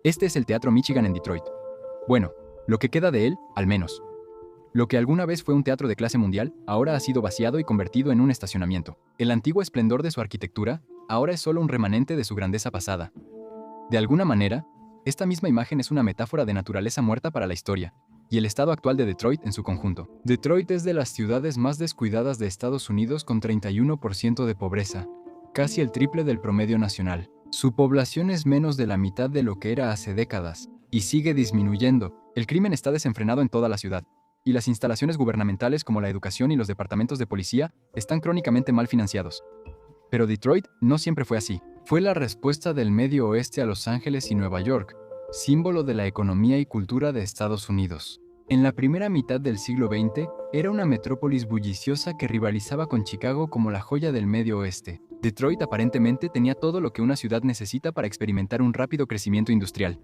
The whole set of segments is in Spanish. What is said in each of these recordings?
Este es el Teatro Michigan en Detroit. Bueno, lo que queda de él, al menos. Lo que alguna vez fue un teatro de clase mundial, ahora ha sido vaciado y convertido en un estacionamiento. El antiguo esplendor de su arquitectura, ahora es solo un remanente de su grandeza pasada. De alguna manera, esta misma imagen es una metáfora de naturaleza muerta para la historia, y el estado actual de Detroit en su conjunto. Detroit es de las ciudades más descuidadas de Estados Unidos con 31% de pobreza, casi el triple del promedio nacional. Su población es menos de la mitad de lo que era hace décadas, y sigue disminuyendo. El crimen está desenfrenado en toda la ciudad, y las instalaciones gubernamentales como la educación y los departamentos de policía están crónicamente mal financiados. Pero Detroit no siempre fue así. Fue la respuesta del Medio Oeste a Los Ángeles y Nueva York, símbolo de la economía y cultura de Estados Unidos. En la primera mitad del siglo XX, era una metrópolis bulliciosa que rivalizaba con Chicago como la joya del Medio Oeste. Detroit aparentemente tenía todo lo que una ciudad necesita para experimentar un rápido crecimiento industrial.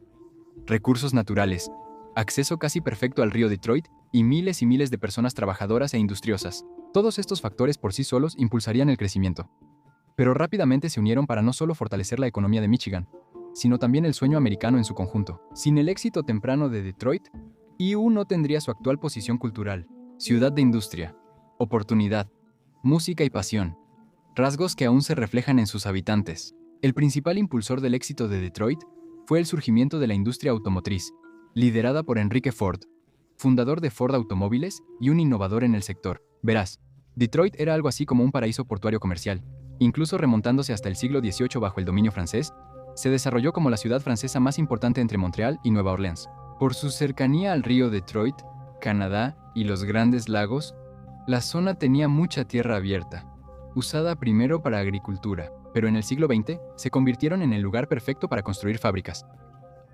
Recursos naturales, acceso casi perfecto al río Detroit y miles de personas trabajadoras e industriosas. Todos estos factores por sí solos impulsarían el crecimiento. Pero rápidamente se unieron para no solo fortalecer la economía de Michigan, sino también el sueño americano en su conjunto. Sin el éxito temprano de Detroit, IU no tendría su actual posición cultural, ciudad de industria, oportunidad, música y pasión, rasgos que aún se reflejan en sus habitantes. El principal impulsor del éxito de Detroit fue el surgimiento de la industria automotriz, liderada por Enrique Ford, fundador de Ford Automóviles y un innovador en el sector. Verás, Detroit era algo así como un paraíso portuario comercial. Incluso remontándose hasta el siglo XVIII bajo el dominio francés, se desarrolló como la ciudad francesa más importante entre Montreal y Nueva Orleans. Por su cercanía al río Detroit, Canadá y los Grandes Lagos, la zona tenía mucha tierra abierta, usada primero para agricultura, pero en el siglo XX se convirtieron en el lugar perfecto para construir fábricas.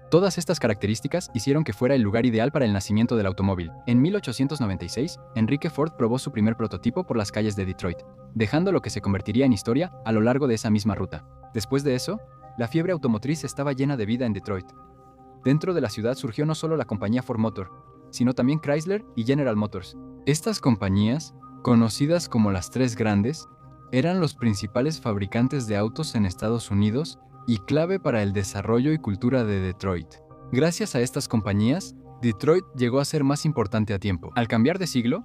Todas estas características hicieron que fuera el lugar ideal para el nacimiento del automóvil. En 1896, Enrique Ford probó su primer prototipo por las calles de Detroit, dejando lo que se convertiría en historia a lo largo de esa misma ruta. Después de eso, la fiebre automotriz estaba llena de vida en Detroit. Dentro de la ciudad surgió no solo la compañía Ford Motor, sino también Chrysler y General Motors. Estas compañías, conocidas como las Tres Grandes, eran los principales fabricantes de autos en Estados Unidos y clave para el desarrollo y cultura de Detroit. Gracias a estas compañías, Detroit llegó a ser más importante a tiempo. Al cambiar de siglo,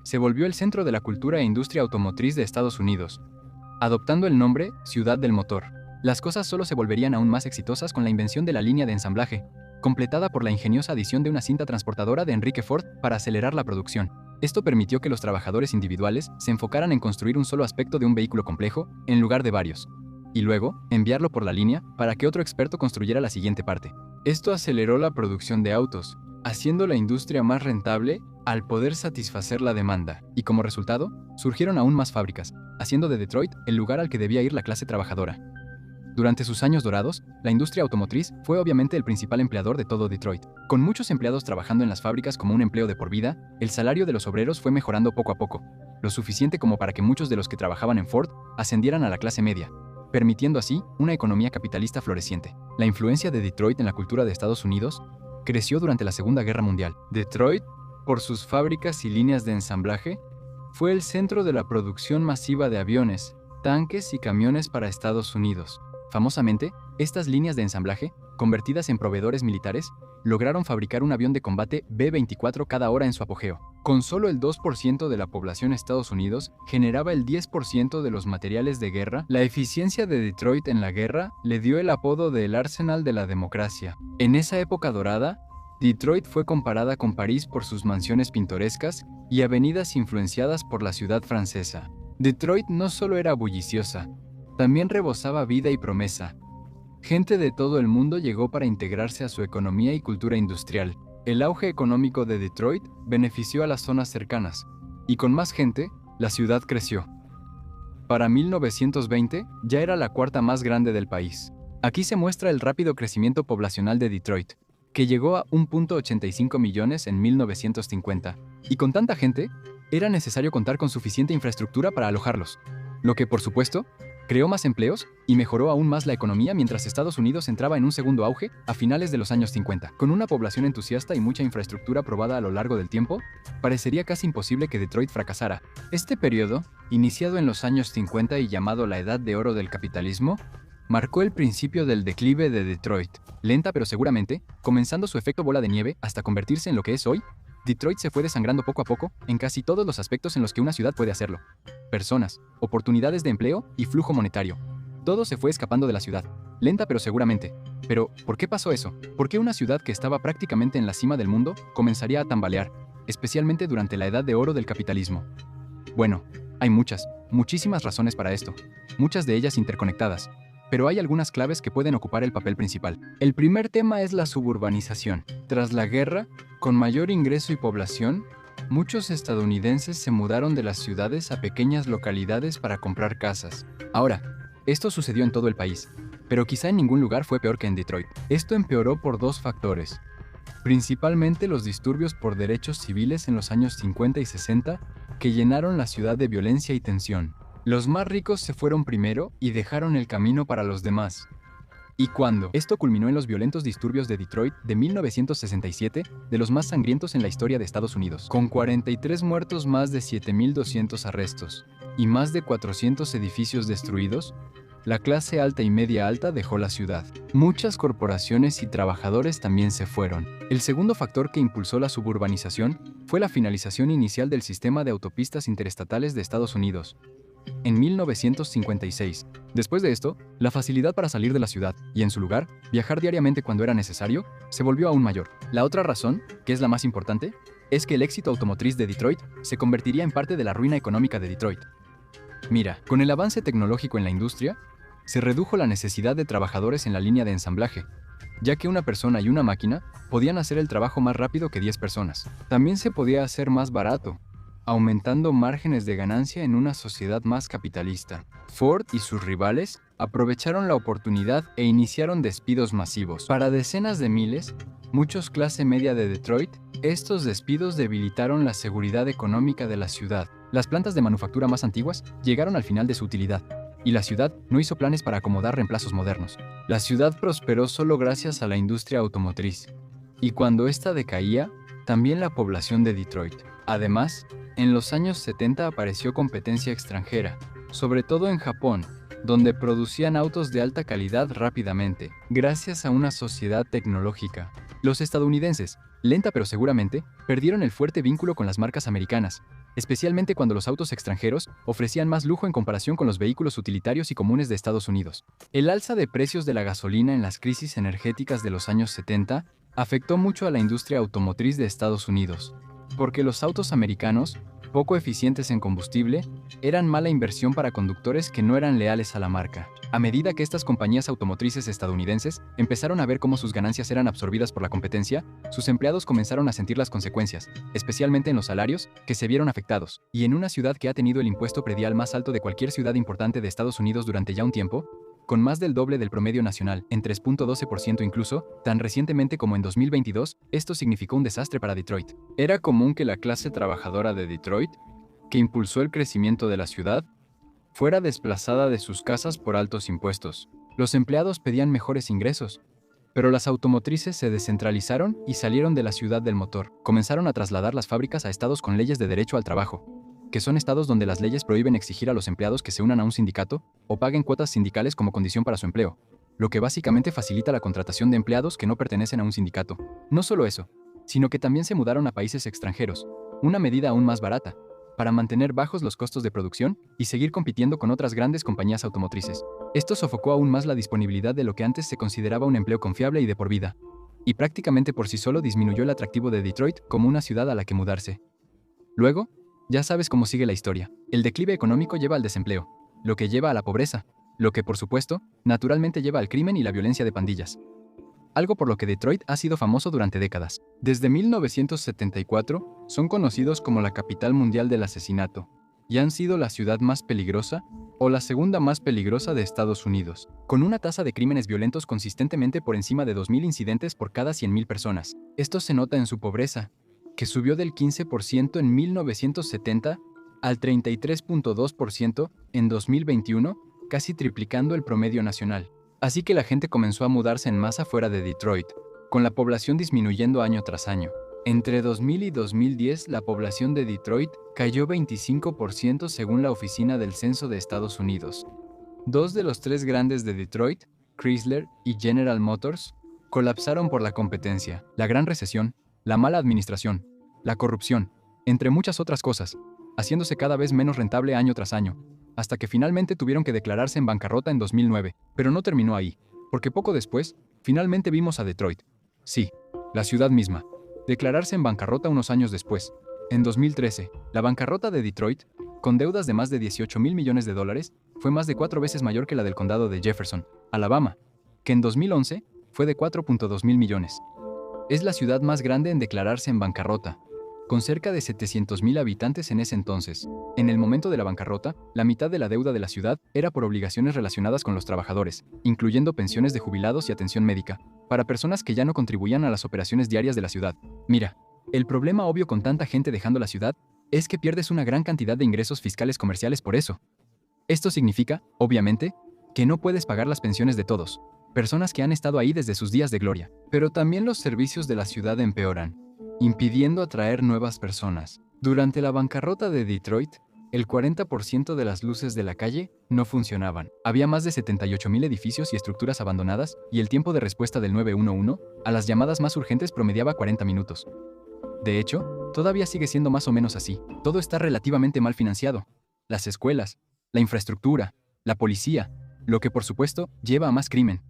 se volvió el centro de la cultura e industria automotriz de Estados Unidos, adoptando el nombre Ciudad del Motor. Las cosas solo se volverían aún más exitosas con la invención de la línea de ensamblaje, completada por la ingeniosa adición de una cinta transportadora de Enrique Ford para acelerar la producción. Esto permitió que los trabajadores individuales se enfocaran en construir un solo aspecto de un vehículo complejo en lugar de varios, y luego enviarlo por la línea para que otro experto construyera la siguiente parte. Esto aceleró la producción de autos, haciendo la industria más rentable al poder satisfacer la demanda, y como resultado, surgieron aún más fábricas, haciendo de Detroit el lugar al que debía ir la clase trabajadora. Durante sus años dorados, la industria automotriz fue obviamente el principal empleador de todo Detroit. Con muchos empleados trabajando en las fábricas como un empleo de por vida, el salario de los obreros fue mejorando poco a poco, lo suficiente como para que muchos de los que trabajaban en Ford ascendieran a la clase media, permitiendo así una economía capitalista floreciente. La influencia de Detroit en la cultura de Estados Unidos creció durante la Segunda Guerra Mundial. Detroit, por sus fábricas y líneas de ensamblaje, fue el centro de la producción masiva de aviones, tanques y camiones para Estados Unidos. Famosamente, estas líneas de ensamblaje, convertidas en proveedores militares, lograron fabricar un avión de combate B-24 cada hora en su apogeo. Con solo el 2% de la población de Estados Unidos generaba el 10% de los materiales de guerra, la eficiencia de Detroit en la guerra le dio el apodo de el arsenal de la democracia. En esa época dorada, Detroit fue comparada con París por sus mansiones pintorescas y avenidas influenciadas por la ciudad francesa. Detroit no solo era bulliciosa, también rebosaba vida y promesa. Gente de todo el mundo llegó para integrarse a su economía y cultura industrial. El auge económico de Detroit benefició a las zonas cercanas, y con más gente, la ciudad creció. Para 1920, ya era la cuarta más grande del país. Aquí se muestra el rápido crecimiento poblacional de Detroit, que llegó a 1.85 millones en 1950, y con tanta gente, era necesario contar con suficiente infraestructura para alojarlos, lo que, por supuesto, creó más empleos y mejoró aún más la economía mientras Estados Unidos entraba en un segundo auge a finales de los años 50. Con una población entusiasta y mucha infraestructura probada a lo largo del tiempo, parecería casi imposible que Detroit fracasara. Este periodo, iniciado en los años 50 y llamado la Edad de Oro del capitalismo, marcó el principio del declive de Detroit. Lenta pero seguramente, comenzando su efecto bola de nieve hasta convertirse en lo que es hoy, Detroit se fue desangrando poco a poco en casi todos los aspectos en los que una ciudad puede hacerlo. Personas, oportunidades de empleo y flujo monetario. Todo se fue escapando de la ciudad. Lenta pero seguramente. Pero, ¿por qué pasó eso? ¿Por qué una ciudad que estaba prácticamente en la cima del mundo comenzaría a tambalear, especialmente durante la edad de oro del capitalismo? Bueno, hay muchísimas razones para esto, muchas de ellas interconectadas, pero hay algunas claves que pueden ocupar el papel principal. El primer tema es la suburbanización. Tras la guerra, con mayor ingreso y población, muchos estadounidenses se mudaron de las ciudades a pequeñas localidades para comprar casas. Ahora, esto sucedió en todo el país, pero quizá en ningún lugar fue peor que en Detroit. Esto empeoró por dos factores. Principalmente los disturbios por derechos civiles en los años 50 y 60 que llenaron la ciudad de violencia y tensión. Los más ricos se fueron primero y dejaron el camino para los demás. Y cuando esto culminó en los violentos disturbios de Detroit de 1967, de los más sangrientos en la historia de Estados Unidos, con 43 muertos, más de 7.200 arrestos y más de 400 edificios destruidos, la clase alta y media alta dejó la ciudad. Muchas corporaciones y trabajadores también se fueron. El segundo factor que impulsó la suburbanización fue la finalización inicial del sistema de autopistas interestatales de Estados Unidos, en 1956. Después de esto, la facilidad para salir de la ciudad y, en su lugar, viajar diariamente cuando era necesario, se volvió aún mayor. La otra razón, que es la más importante, es que el éxito automotriz de Detroit se convertiría en parte de la ruina económica de Detroit. Mira, con el avance tecnológico en la industria, se redujo la necesidad de trabajadores en la línea de ensamblaje, ya que una persona y una máquina podían hacer el trabajo más rápido que 10 personas. También se podía hacer más barato, aumentando márgenes de ganancia en una sociedad más capitalista. Ford y sus rivales aprovecharon la oportunidad e iniciaron despidos masivos. Para decenas de miles, muchos clase media de Detroit, estos despidos debilitaron la seguridad económica de la ciudad. Las plantas de manufactura más antiguas llegaron al final de su utilidad, y la ciudad no hizo planes para acomodar reemplazos modernos. La ciudad prosperó solo gracias a la industria automotriz, y cuando ésta decaía, también la población de Detroit. Además, en los años 70 apareció competencia extranjera, sobre todo en Japón, donde producían autos de alta calidad rápidamente, gracias a una sociedad tecnológica. Los estadounidenses, lenta pero seguramente, perdieron el fuerte vínculo con las marcas americanas, especialmente cuando los autos extranjeros ofrecían más lujo en comparación con los vehículos utilitarios y comunes de Estados Unidos. El alza de precios de la gasolina en las crisis energéticas de los años 70 afectó mucho a la industria automotriz de Estados Unidos, porque los autos americanos, poco eficientes en combustible, eran mala inversión para conductores que no eran leales a la marca. A medida que estas compañías automotrices estadounidenses empezaron a ver cómo sus ganancias eran absorbidas por la competencia, sus empleados comenzaron a sentir las consecuencias, especialmente en los salarios, que se vieron afectados. Y en una ciudad que ha tenido el impuesto predial más alto de cualquier ciudad importante de Estados Unidos durante ya un tiempo, con más del doble del promedio nacional, en 3.12% incluso, tan recientemente como en 2022, esto significó un desastre para Detroit. Era común que la clase trabajadora de Detroit, que impulsó el crecimiento de la ciudad, fuera desplazada de sus casas por altos impuestos. Los empleados pedían mejores ingresos, pero las automotrices se descentralizaron y salieron de la ciudad del motor. Comenzaron a trasladar las fábricas a estados con leyes de derecho al trabajo, que son estados donde las leyes prohíben exigir a los empleados que se unan a un sindicato o paguen cuotas sindicales como condición para su empleo, lo que básicamente facilita la contratación de empleados que no pertenecen a un sindicato. No solo eso, sino que también se mudaron a países extranjeros, una medida aún más barata, para mantener bajos los costos de producción y seguir compitiendo con otras grandes compañías automotrices. Esto sofocó aún más la disponibilidad de lo que antes se consideraba un empleo confiable y de por vida, y prácticamente por sí solo disminuyó el atractivo de Detroit como una ciudad a la que mudarse. Luego, ya sabes cómo sigue la historia. El declive económico lleva al desempleo, lo que lleva a la pobreza, lo que, por supuesto, naturalmente lleva al crimen y la violencia de pandillas. Algo por lo que Detroit ha sido famoso durante décadas. Desde 1974, son conocidos como la capital mundial del asesinato, y han sido la ciudad más peligrosa o la segunda más peligrosa de Estados Unidos, con una tasa de crímenes violentos consistentemente por encima de 2.000 incidentes por cada 100.000 personas. Esto se nota en su pobreza, que subió del 15% en 1970 al 33.2% en 2021, casi triplicando el promedio nacional. Así que la gente comenzó a mudarse en masa fuera de Detroit, con la población disminuyendo año tras año. Entre 2000 y 2010, la población de Detroit cayó 25% según la Oficina del Censo de Estados Unidos. Dos de los tres grandes de Detroit, Chrysler y General Motors, colapsaron por la competencia, la gran recesión, la mala administración, la corrupción, entre muchas otras cosas, haciéndose cada vez menos rentable año tras año, hasta que finalmente tuvieron que declararse en bancarrota en 2009. Pero no terminó ahí, porque poco después, finalmente vimos a Detroit. Sí, la ciudad misma, declararse en bancarrota unos años después. En 2013, la bancarrota de Detroit, con deudas de más de $18,000 millones, fue más de 4 veces mayor que la del condado de Jefferson, Alabama, que en 2011 fue de 4.2 mil millones. Es la ciudad más grande en declararse en bancarrota, con cerca de 700,000 habitantes en ese entonces. En el momento de la bancarrota, la mitad de la deuda de la ciudad era por obligaciones relacionadas con los trabajadores, incluyendo pensiones de jubilados y atención médica, para personas que ya no contribuían a las operaciones diarias de la ciudad. Mira, el problema obvio con tanta gente dejando la ciudad es que pierdes una gran cantidad de ingresos fiscales comerciales por eso. Esto significa, obviamente, que no puedes pagar las pensiones de todos, personas que han estado ahí desde sus días de gloria. Pero también los servicios de la ciudad empeoran, impidiendo atraer nuevas personas. Durante la bancarrota de Detroit, el 40% de las luces de la calle no funcionaban. Había más de 78,000 edificios y estructuras abandonadas y el tiempo de respuesta del 911 a las llamadas más urgentes promediaba 40 minutos. De hecho, todavía sigue siendo más o menos así. Todo está relativamente mal financiado. Las escuelas, la infraestructura, la policía, lo que por supuesto lleva a más crimen.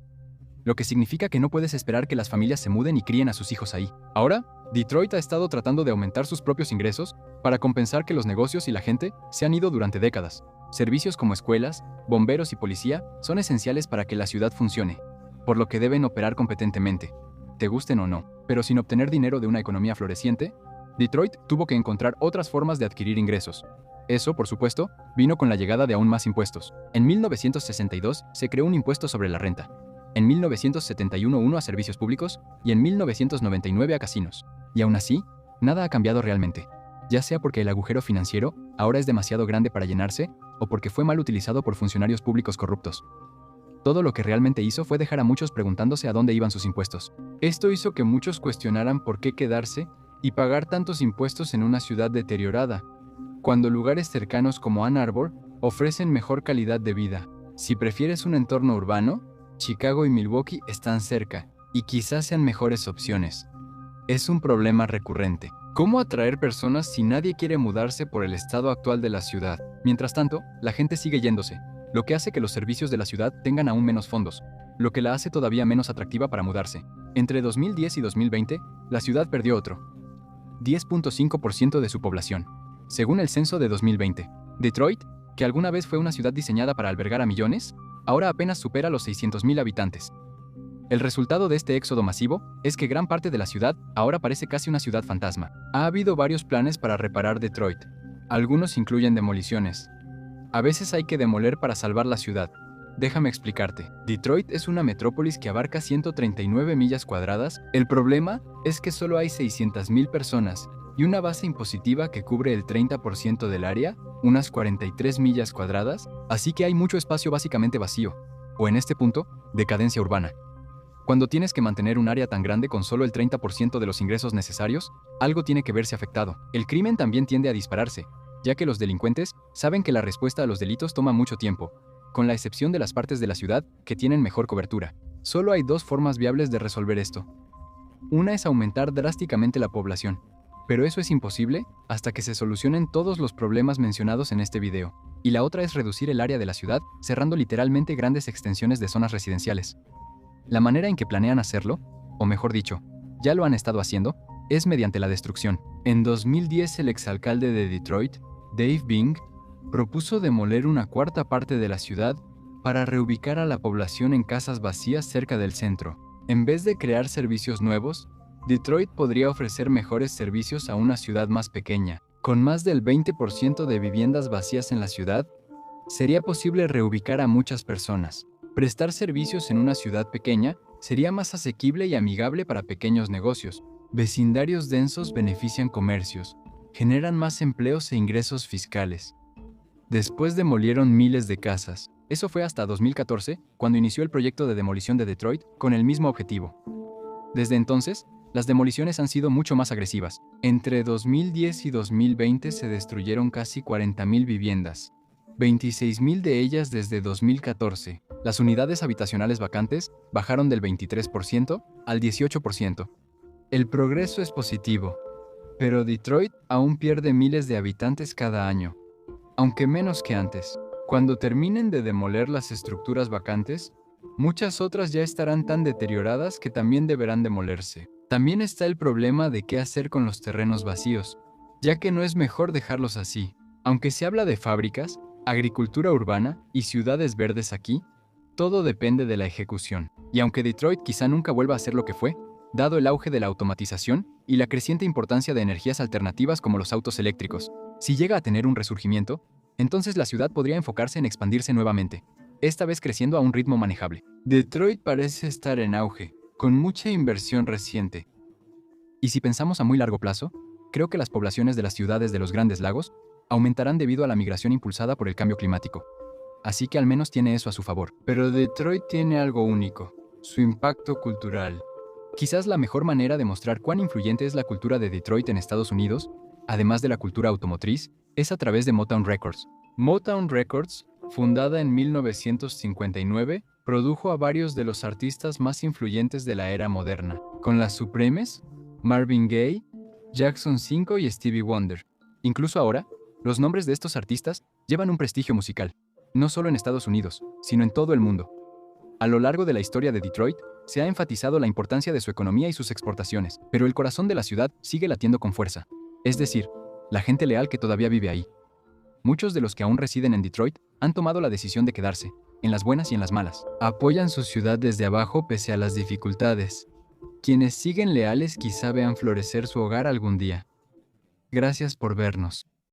Lo que significa que no puedes esperar que las familias se muden y críen a sus hijos ahí. Ahora, Detroit ha estado tratando de aumentar sus propios ingresos para compensar que los negocios y la gente se han ido durante décadas. Servicios como escuelas, bomberos y policía son esenciales para que la ciudad funcione, por lo que deben operar competentemente, te gusten o no. Pero sin obtener dinero de una economía floreciente, Detroit tuvo que encontrar otras formas de adquirir ingresos. Eso, por supuesto, vino con la llegada de aún más impuestos. En 1962 se creó un impuesto sobre la renta, en 1971 uno a servicios públicos y en 1999 a casinos. Y aún así, nada ha cambiado realmente, ya sea porque el agujero financiero ahora es demasiado grande para llenarse o porque fue mal utilizado por funcionarios públicos corruptos. Todo lo que realmente hizo fue dejar a muchos preguntándose a dónde iban sus impuestos. Esto hizo que muchos cuestionaran por qué quedarse y pagar tantos impuestos en una ciudad deteriorada, cuando lugares cercanos como Ann Arbor ofrecen mejor calidad de vida. Si prefieres un entorno urbano, Chicago y Milwaukee están cerca, y quizás sean mejores opciones. Es un problema recurrente. ¿Cómo atraer personas si nadie quiere mudarse por el estado actual de la ciudad? Mientras tanto, la gente sigue yéndose, lo que hace que los servicios de la ciudad tengan aún menos fondos, lo que la hace todavía menos atractiva para mudarse. Entre 2010 y 2020, la ciudad perdió otro 10.5% de su población, según el censo de 2020. Detroit, que alguna vez fue una ciudad diseñada para albergar a millones, ahora apenas supera los 600,000 habitantes. El resultado de este éxodo masivo es que gran parte de la ciudad ahora parece casi una ciudad fantasma. Ha habido varios planes para reparar Detroit. Algunos incluyen demoliciones. A veces hay que demoler para salvar la ciudad. Déjame explicarte. Detroit es una metrópolis que abarca 139 millas cuadradas. El problema es que solo hay 600,000 personas y una base impositiva que cubre el 30% del área, unas 43 millas cuadradas, así que hay mucho espacio básicamente vacío, o en este punto, decadencia urbana. Cuando tienes que mantener un área tan grande con solo el 30% de los ingresos necesarios, algo tiene que verse afectado. El crimen también tiende a dispararse, ya que los delincuentes saben que la respuesta a los delitos toma mucho tiempo, con la excepción de las partes de la ciudad que tienen mejor cobertura. Solo hay dos formas viables de resolver esto. Una es aumentar drásticamente la población, pero eso es imposible hasta que se solucionen todos los problemas mencionados en este video. Y la otra es reducir el área de la ciudad, cerrando literalmente grandes extensiones de zonas residenciales. La manera en que planean hacerlo, o mejor dicho, ya lo han estado haciendo, es mediante la destrucción. En 2010 el exalcalde de Detroit, Dave Bing, propuso demoler una cuarta parte de la ciudad para reubicar a la población en casas vacías cerca del centro. En vez de crear servicios nuevos, Detroit podría ofrecer mejores servicios a una ciudad más pequeña. Con más del 20% de viviendas vacías en la ciudad, sería posible reubicar a muchas personas. Prestar servicios en una ciudad pequeña sería más asequible y amigable para pequeños negocios. Vecindarios densos benefician comercios, generan más empleos e ingresos fiscales. Después demolieron miles de casas. Eso fue hasta 2014, cuando inició el proyecto de demolición de Detroit con el mismo objetivo. Desde entonces, las demoliciones han sido mucho más agresivas. Entre 2010 y 2020 se destruyeron casi 40,000 viviendas. 26.000 de ellas desde 2014. Las unidades habitacionales vacantes bajaron del 23% al 18%. El progreso es positivo, pero Detroit aún pierde miles de habitantes cada año, aunque menos que antes. Cuando terminen de demoler las estructuras vacantes, muchas otras ya estarán tan deterioradas que también deberán demolerse. También está el problema de qué hacer con los terrenos vacíos, ya que no es mejor dejarlos así. Aunque se habla de fábricas, agricultura urbana y ciudades verdes aquí, todo depende de la ejecución. Y aunque Detroit quizá nunca vuelva a ser lo que fue, dado el auge de la automatización y la creciente importancia de energías alternativas como los autos eléctricos, si llega a tener un resurgimiento, entonces la ciudad podría enfocarse en expandirse nuevamente, esta vez creciendo a un ritmo manejable. Detroit parece estar en auge, con mucha inversión reciente. Y si pensamos a muy largo plazo, creo que las poblaciones de las ciudades de los Grandes Lagos aumentarán debido a la migración impulsada por el cambio climático. Así que al menos tiene eso a su favor. Pero Detroit tiene algo único, su impacto cultural. Quizás la mejor manera de mostrar cuán influyente es la cultura de Detroit en Estados Unidos, además de la cultura automotriz, es a través de Motown Records. Motown Records, fundada en 1959, produjo a varios de los artistas más influyentes de la era moderna, con las Supremes, Marvin Gaye, Jackson 5 y Stevie Wonder. Incluso ahora, los nombres de estos artistas llevan un prestigio musical, no solo en Estados Unidos, sino en todo el mundo. A lo largo de la historia de Detroit, se ha enfatizado la importancia de su economía y sus exportaciones, pero el corazón de la ciudad sigue latiendo con fuerza, es decir, la gente leal que todavía vive ahí. Muchos de los que aún residen en Detroit han tomado la decisión de quedarse, en las buenas y en las malas. Apoyan su ciudad desde abajo pese a las dificultades. Quienes siguen leales quizá vean florecer su hogar algún día. Gracias por vernos.